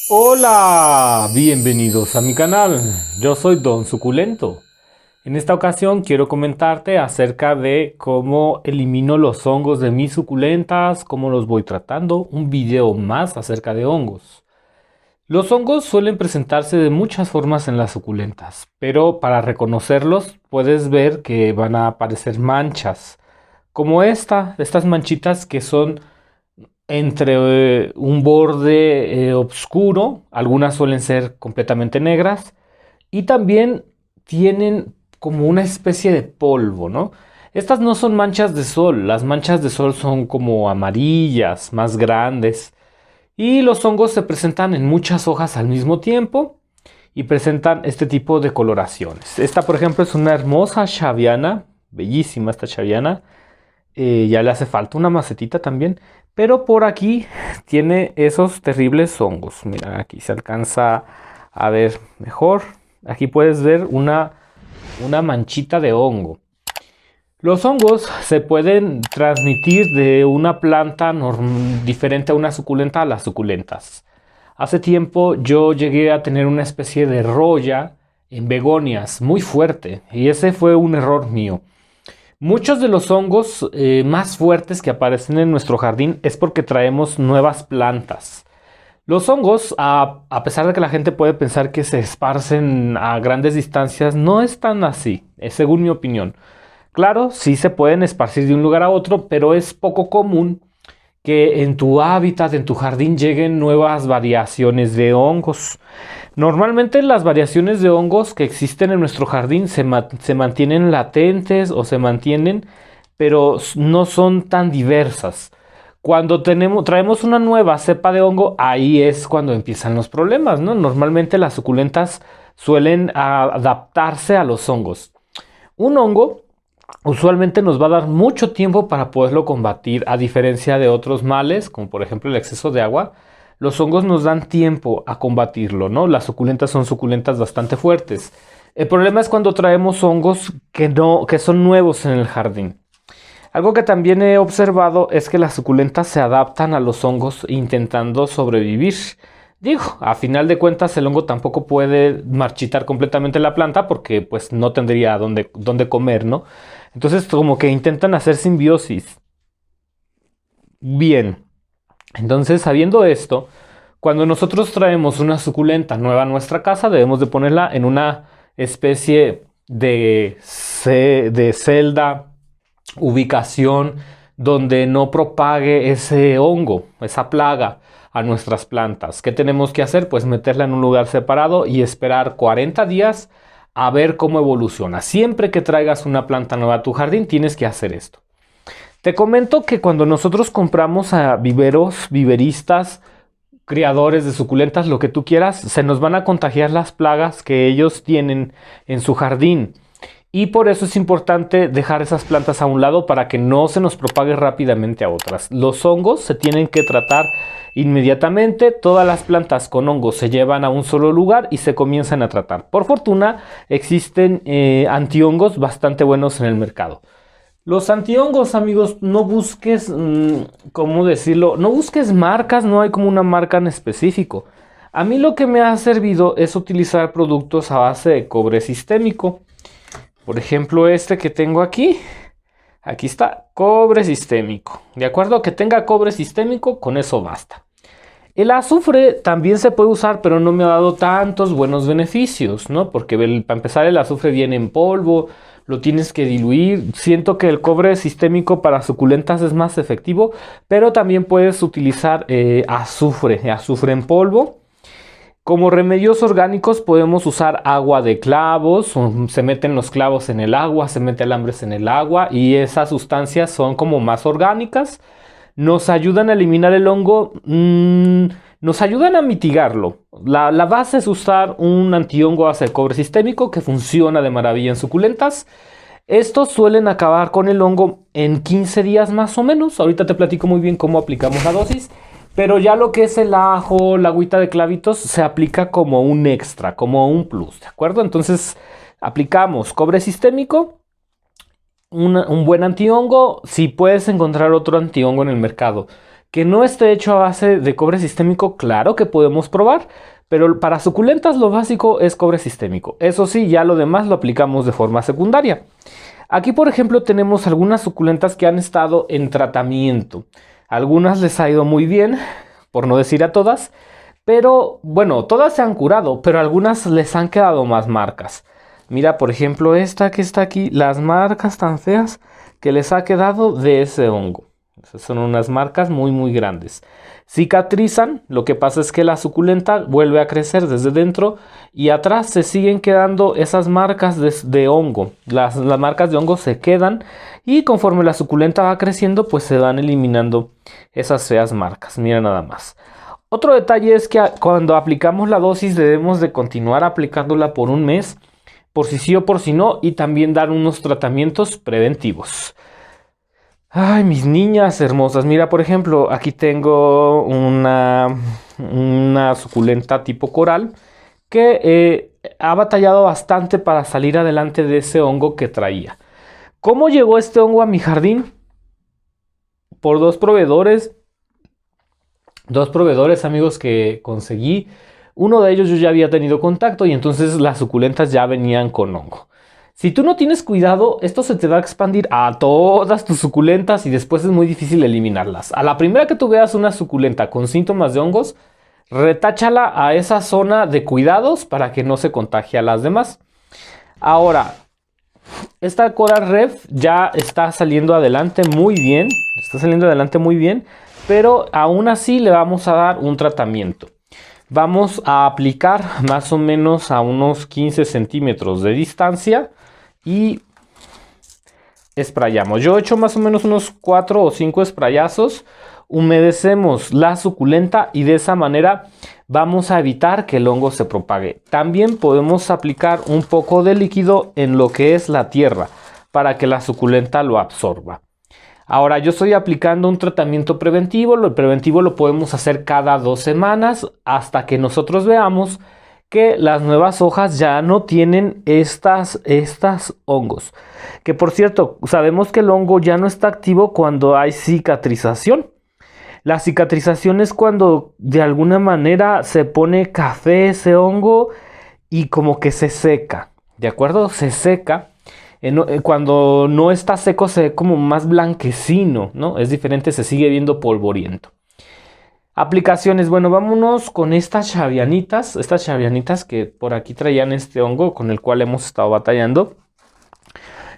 Hola, bienvenidos a mi canal. Yo soy Don Suculento. En esta ocasión quiero comentarte acerca de cómo elimino los hongos de mis suculentas, cómo los voy tratando, un video más acerca de hongos. Los hongos suelen presentarse de muchas formas en las suculentas, pero para reconocerlos puedes ver que van a aparecer manchas, como estas manchitas que son entre un borde oscuro, algunas suelen ser completamente negras y también tienen como una especie de polvo, ¿no? Estas no son manchas de sol, las manchas de sol son como amarillas, más grandes y los hongos se presentan en muchas hojas al mismo tiempo y presentan este tipo de coloraciones. Esta, por ejemplo, es una hermosa chaviana, bellísima esta chaviana. Ya le hace falta una macetita también. Pero por aquí tiene esos terribles hongos. Mira, aquí se alcanza a ver mejor. Aquí puedes ver una manchita de hongo. Los hongos se pueden transmitir de una planta diferente a una suculenta a las suculentas. Hace tiempo yo llegué a tener una especie de roya en begonias muy fuerte y ese fue un error mío. Muchos de los hongos más fuertes que aparecen en nuestro jardín es porque traemos nuevas plantas. Los hongos, a pesar de que la gente puede pensar que se esparcen a grandes distancias, no es tan así, es según mi opinión. Claro, sí se pueden esparcir de un lugar a otro, pero es poco común que en tu hábitat, en tu jardín, lleguen nuevas variaciones de hongos. Normalmente las variaciones de hongos que existen en nuestro jardín se mantienen latentes o se mantienen, pero no son tan diversas. Cuando traemos una nueva cepa de hongo, ahí es cuando empiezan los problemas, ¿no? Normalmente las suculentas suelen adaptarse a los hongos. Un hongo usualmente nos va a dar mucho tiempo para poderlo combatir, a diferencia de otros males, como por ejemplo el exceso de agua. Los hongos nos dan tiempo a combatirlo, ¿no? Las suculentas son suculentas bastante fuertes. El problema es cuando traemos hongos que son nuevos en el jardín. Algo que también he observado es que las suculentas se adaptan a los hongos intentando sobrevivir. Digo, a final de cuentas el hongo tampoco puede marchitar completamente la planta porque pues no tendría dónde comer, ¿no? Entonces como que intentan hacer simbiosis. Bien, entonces sabiendo esto, cuando nosotros traemos una suculenta nueva a nuestra casa, debemos de ponerla en una especie de celda, ubicación donde no propague ese hongo, esa plaga a nuestras plantas. ¿Qué tenemos que hacer? Pues meterla en un lugar separado y esperar 40 días a ver cómo evoluciona. Siempre que traigas una planta nueva a tu jardín, tienes que hacer esto. Te comento que cuando nosotros compramos a viveros, viveristas, criadores de suculentas, lo que tú quieras, se nos van a contagiar las plagas que ellos tienen en su jardín. Y por eso es importante dejar esas plantas a un lado para que no se nos propague rápidamente a otras. Los hongos se tienen que tratar inmediatamente. Todas las plantas con hongos se llevan a un solo lugar y se comienzan a tratar. Por fortuna existen antihongos bastante buenos en el mercado. Los antihongos, amigos, no busques, ¿cómo decirlo? No busques marcas, no hay como una marca en específico. A mí lo que me ha servido es utilizar productos a base de cobre sistémico. Por ejemplo, este que tengo aquí. Aquí está, cobre sistémico. De acuerdo, que tenga cobre sistémico, con eso basta. El azufre también se puede usar, pero no me ha dado tantos buenos beneficios, ¿no? Porque para empezar el azufre viene en polvo, lo tienes que diluir. Siento que el cobre sistémico para suculentas es más efectivo, pero también puedes utilizar azufre en polvo. Como remedios orgánicos podemos usar agua de clavos, se meten los clavos en el agua, se mete alambres en el agua y esas sustancias son como más orgánicas, nos ayudan a eliminar el hongo, nos ayudan a mitigarlo. La base es usar un antihongo a base de cobre sistémico que funciona de maravilla en suculentas. Estos suelen acabar con el hongo en 15 días más o menos. Ahorita te platico muy bien cómo aplicamos la dosis. Pero ya lo que es el ajo, la agüita de clavitos, se aplica como un extra, como un plus, ¿de acuerdo? Entonces aplicamos cobre sistémico, un buen antihongo. Si puedes encontrar otro antihongo en el mercado que no esté hecho a base de cobre sistémico, claro que podemos probar, pero para suculentas lo básico es cobre sistémico. Eso sí, ya lo demás lo aplicamos de forma secundaria. Aquí, por ejemplo, tenemos algunas suculentas que han estado en tratamiento. Algunas les ha ido muy bien, por no decir a todas, pero bueno, todas se han curado, pero algunas les han quedado más marcas. Mira, por ejemplo, esta que está aquí, las marcas tan feas que les ha quedado de ese hongo. Esas son unas marcas muy grandes. Cicatrizan, lo que pasa es que la suculenta vuelve a crecer desde dentro y atrás se siguen quedando esas marcas de hongo. Las marcas de hongo se quedan y conforme la suculenta va creciendo, pues se van eliminando esas feas marcas. Mira nada más. Otro detalle es que cuando aplicamos la dosis debemos de continuar aplicándola por un mes, por si sí o por si no, y también dar unos tratamientos preventivos. Ay, mis niñas hermosas. Mira, por ejemplo, aquí tengo una suculenta tipo coral que ha batallado bastante para salir adelante de ese hongo que traía. ¿Cómo llegó este hongo a mi jardín? Por dos proveedores, amigos, que conseguí. Uno de ellos yo ya había tenido contacto y entonces las suculentas ya venían con hongo. Si tú no tienes cuidado, esto se te va a expandir a todas tus suculentas y después es muy difícil eliminarlas. A la primera que tú veas una suculenta con síntomas de hongos, retáchala a esa zona de cuidados para que no se contagie a las demás. Ahora, esta Coral Ref ya está saliendo adelante muy bien. Pero aún así le vamos a dar un tratamiento. Vamos a aplicar más o menos a unos 15 centímetros de distancia y sprayamos. Yo he hecho más o menos unos 4 o 5 sprayazos. Humedecemos la suculenta y de esa manera vamos a evitar que el hongo se propague. También podemos aplicar un poco de líquido en lo que es la tierra para que la suculenta lo absorba. Ahora yo estoy aplicando un tratamiento preventivo. El preventivo lo podemos hacer cada 2 semanas hasta que nosotros veamos que las nuevas hojas ya no tienen estas hongos. Que por cierto, sabemos que el hongo ya no está activo cuando hay cicatrización. La cicatrización es cuando de alguna manera se pone café ese hongo y como que se seca. ¿De acuerdo? Se seca. Cuando no está seco se ve como más blanquecino, ¿no? Es diferente, se sigue viendo polvoriento. Aplicaciones, bueno, vámonos con estas chavianitas que por aquí traían este hongo con el cual hemos estado batallando.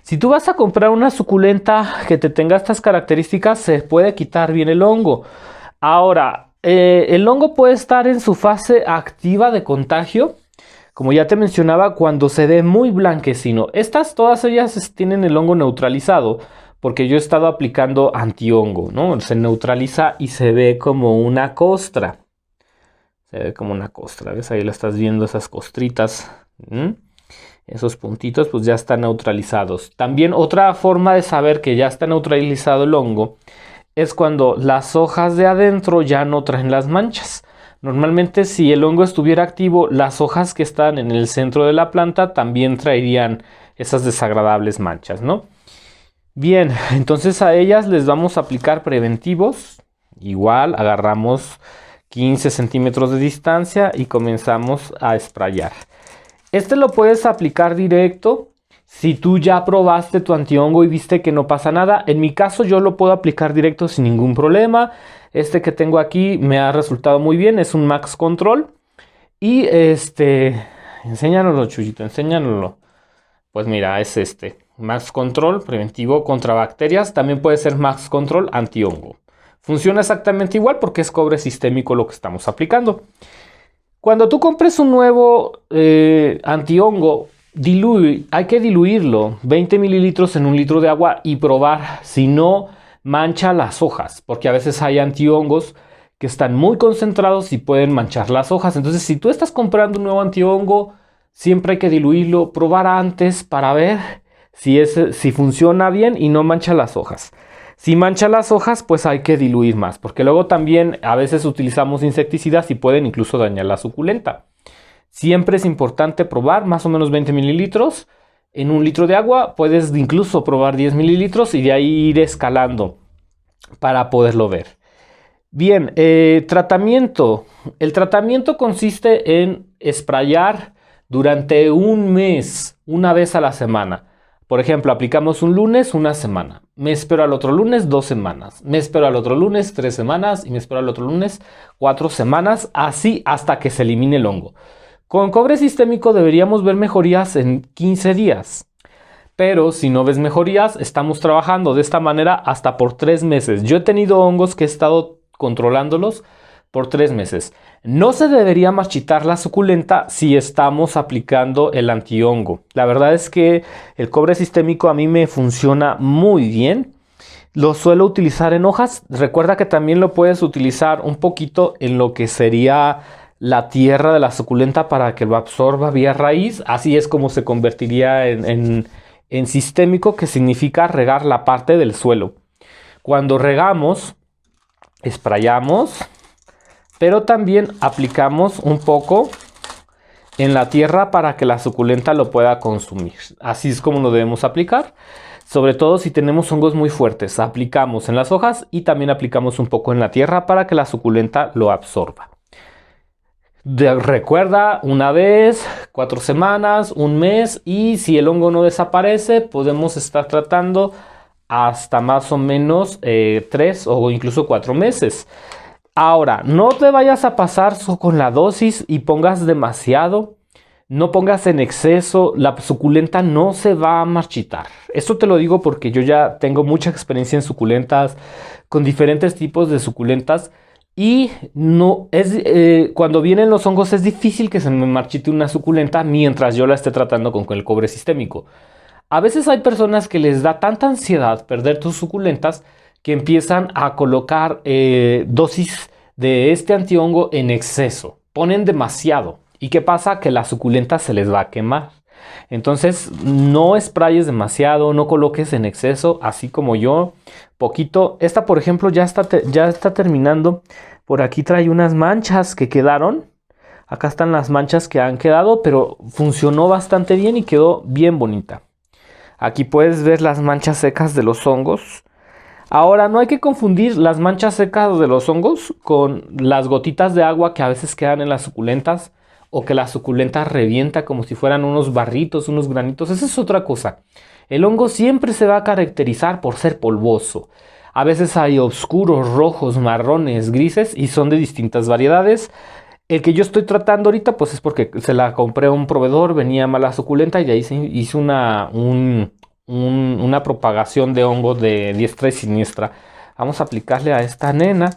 Si tú vas a comprar una suculenta que te tenga estas características, se puede quitar bien el hongo. Ahora, el hongo puede estar en su fase activa de contagio, como ya te mencionaba, cuando se ve muy blanquecino. Todas ellas tienen el hongo neutralizado, porque yo he estado aplicando antihongo, ¿no? Se neutraliza y se ve como una costra. ¿Ves? Ahí la estás viendo, esas costritas. Esos puntitos pues ya están neutralizados. También otra forma de saber que ya está neutralizado el hongo es cuando las hojas de adentro ya no traen las manchas. Normalmente si el hongo estuviera activo, las hojas que están en el centro de la planta también traerían esas desagradables manchas, ¿no? Bien, entonces a ellas les vamos a aplicar preventivos. Igual agarramos 15 centímetros de distancia y comenzamos a sprayar. Este lo puedes aplicar directo si tú ya probaste tu antihongo y viste que no pasa nada. En mi caso yo lo puedo aplicar directo sin ningún problema. Este que tengo aquí me ha resultado muy bien. Es un Max Control. Y enséñanoslo, Chuyito, enséñanoslo. Pues mira, es Max Control preventivo contra bacterias. También puede ser Max Control antihongo. Funciona exactamente igual porque es cobre sistémico lo que estamos aplicando. Cuando tú compres un nuevo antihongo, hay que diluirlo 20 mililitros en 1 litro de agua y probar si no mancha las hojas, porque a veces hay antihongos que están muy concentrados y pueden manchar las hojas. Entonces, si tú estás comprando un nuevo antihongo, siempre hay que diluirlo, probar antes para ver si funciona bien y no mancha las hojas. Si mancha las hojas, pues hay que diluir más, porque luego también a veces utilizamos insecticidas y pueden incluso dañar la suculenta. Siempre es importante probar más o menos 20 mililitros en 1 litro de agua. Puedes incluso probar 10 mililitros y de ahí ir escalando para poderlo ver. Bien, tratamiento. El tratamiento consiste en sprayar durante un mes, una vez a la semana. Por ejemplo, aplicamos un lunes, una semana. Me espero al otro lunes, 2 semanas. Me espero al otro lunes, 3 semanas. Y me espero al otro lunes, 4 semanas. Así hasta que se elimine el hongo. Con cobre sistémico deberíamos ver mejorías en 15 días. Pero si no ves mejorías, estamos trabajando de esta manera hasta por 3 meses. Yo he tenido hongos que he estado controlándolos por 3 meses. No se debería marchitar la suculenta si estamos aplicando el antihongo. La verdad es que el cobre sistémico a mí me funciona muy bien. Lo suelo utilizar en hojas. Recuerda que también lo puedes utilizar un poquito en lo que sería la tierra de la suculenta para que lo absorba vía raíz. Así es como se convertiría en sistémico, que significa regar la parte del suelo. Cuando regamos, sprayamos, pero también aplicamos un poco en la tierra para que la suculenta lo pueda consumir. Así es como lo debemos aplicar. Sobre todo si tenemos hongos muy fuertes, aplicamos en las hojas y también aplicamos un poco en la tierra para que la suculenta lo absorba. Recuerda, una vez, 4 semanas, un mes, y si el hongo no desaparece, podemos estar tratando hasta más o menos 3 o incluso 4 meses. Ahora, no te vayas a pasar con la dosis y pongas demasiado. No pongas en exceso, la suculenta no se va a marchitar. Esto te lo digo porque yo ya tengo mucha experiencia en suculentas, con diferentes tipos de suculentas. Y no es cuando vienen los hongos es difícil que se me marchite una suculenta mientras yo la esté tratando con el cobre sistémico. A veces hay personas que les da tanta ansiedad perder tus suculentas que empiezan a colocar dosis de este antihongo en exceso. Ponen demasiado. ¿Y qué pasa? Que la suculenta se les va a quemar. Entonces no sprayes demasiado, no coloques en exceso, así como yo, poquito. Esta, por ejemplo, ya está terminando. Por aquí trae unas manchas que quedaron. Acá están las manchas que han quedado, pero funcionó bastante bien y quedó bien bonita. Aquí puedes ver las manchas secas de los hongos. Ahora, no hay que confundir las manchas secas de los hongos con las gotitas de agua que a veces quedan en las suculentas, o que la suculenta revienta como si fueran unos barritos, unos granitos. Esa es otra cosa. El hongo siempre se va a caracterizar por ser polvoso. A veces hay oscuros, rojos, marrones, grises, y son de distintas variedades. El que yo estoy tratando ahorita pues es porque se la compré a un proveedor, venía mala suculenta y de ahí se hizo una propagación de hongos de diestra y siniestra. Vamos a aplicarle a esta nena.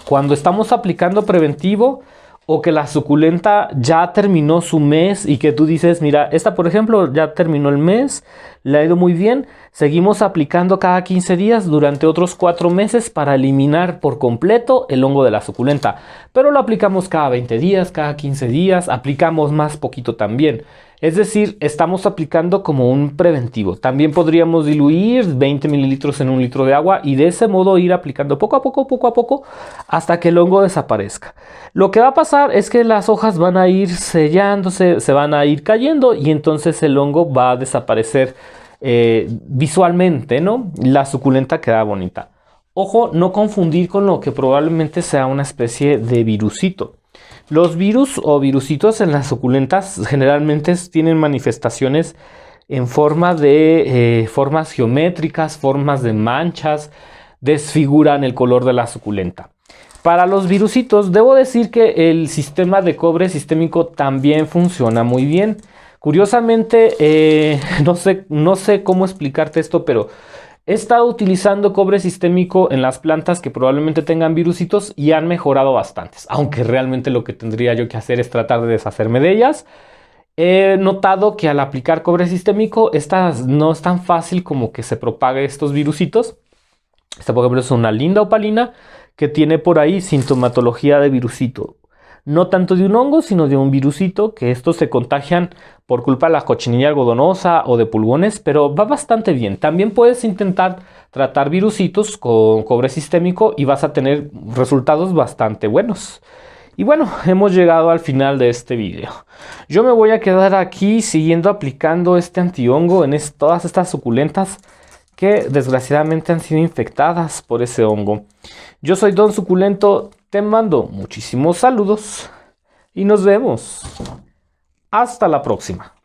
Cuando estamos aplicando preventivo, o que la suculenta ya terminó su mes y que tú dices, mira, esta por ejemplo ya terminó el mes, le ha ido muy bien, seguimos aplicando cada 15 días durante otros 4 meses para eliminar por completo el hongo de la suculenta. Pero lo aplicamos cada 20 días, cada 15 días, aplicamos más poquito también. Es decir, estamos aplicando como un preventivo. También podríamos diluir 20 mililitros en 1 litro de agua y de ese modo ir aplicando poco a poco, hasta que el hongo desaparezca. Lo que va a pasar es que las hojas van a ir sellándose, se van a ir cayendo y entonces el hongo va a desaparecer visualmente, ¿no? La suculenta queda bonita. Ojo, no confundir con lo que probablemente sea una especie de virusito. Los virus o virusitos en las suculentas generalmente tienen manifestaciones en forma de formas geométricas, formas de manchas, desfiguran el color de la suculenta. Para los virusitos, debo decir que el sistema de cobre sistémico también funciona muy bien. Curiosamente, no sé cómo explicarte esto, pero he estado utilizando cobre sistémico en las plantas que probablemente tengan virusitos y han mejorado bastantes. Aunque realmente lo que tendría yo que hacer es tratar de deshacerme de ellas. He notado que al aplicar cobre sistémico, no es tan fácil como que se propague estos virusitos. Esta, por ejemplo, es una linda opalina que tiene por ahí sintomatología de virusito. No tanto de un hongo, sino de un virusito, que estos se contagian por culpa de la cochinilla algodonosa o de pulgones, pero va bastante bien. También puedes intentar tratar virusitos con cobre sistémico y vas a tener resultados bastante buenos. Y bueno, hemos llegado al final de este video. Yo me voy a quedar aquí siguiendo aplicando este antihongo en todas estas suculentas que desgraciadamente han sido infectadas por ese hongo. Yo soy Don Suculento, te mando muchísimos saludos y nos vemos. Hasta la próxima.